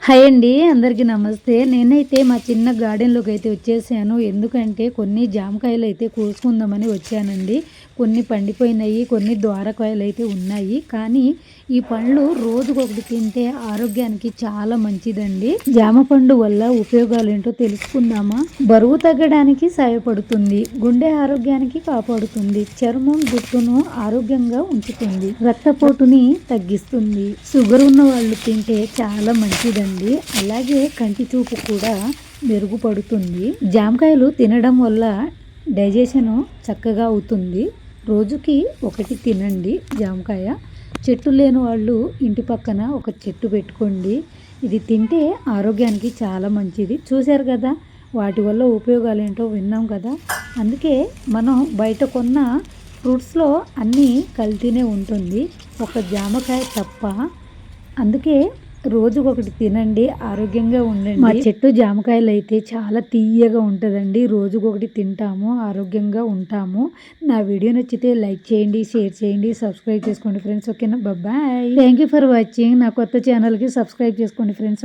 Hi అండి, అందరికీ నమస్తే. నేనైతే మా చిన్న గార్డెన్లోకి అయితే వచ్చేసాను. ఎందుకంటే కొన్ని జామకాయలు అయితే కోసుకుందామని వచ్చానండి. కొన్ని పండిపోయినాయి, కొన్ని ద్వారకాయలు అయితే ఉన్నాయి. కానీ ఈ పండ్లు రోజుకొకటి తింటే ఆరోగ్యానికి చాలా మంచిదండి. జామ పండు వల్ల ఉపయోగాలు ఏంటో తెలుసుకుందామా? బరువు తగ్గడానికి సహాయపడుతుంది, గుండె ఆరోగ్యానికి కాపాడుతుంది, చర్మం జుట్టును ఆరోగ్యంగా ఉంచుతుంది, రక్తపోటుని తగ్గిస్తుంది. షుగర్ ఉన్న వాళ్ళు తింటే చాలా మంచిదండి. అలాగే కంటి చూపు కూడా మెరుగుపడుతుంది. జామకాయలు తినడం వల్ల డైజెషన్ చక్కగా అవుతుంది. రోజుకి ఒకటి తినండి జామకాయ. చెట్టు లేని వాళ్ళు ఇంటి పక్కన ఒక చెట్టు పెట్టుకోండి. ఇది తింటే ఆరోగ్యానికి చాలా మంచిది. చూశారు కదా, వాటి వల్ల ఉపయోగాలు ఏంటో విన్నాం కదా. అందుకే మనం బయట కొన్న ఫ్రూట్స్లో అన్నీ కల్తీనే ఉంటుంది, ఒక జామకాయ తప్ప. అందుకే రోజుకొకటి తినండి, ఆరోగ్యంగా ఉండండి. మా చెట్టు జామకాయలు అయితే చాలా తీయగా ఉంటుందండి. రోజుకొకటి తింటాము, ఆరోగ్యంగా ఉంటాము. నా వీడియో నచ్చితే లైక్ చేయండి, షేర్ చేయండి, సబ్స్క్రైబ్ చేసుకోండి ఫ్రెండ్స్. ఓకేనా, bye. Thank you for watching. నా కొత్త ఛానల్కి సబ్స్క్రైబ్ చేసుకోండి ఫ్రెండ్స్.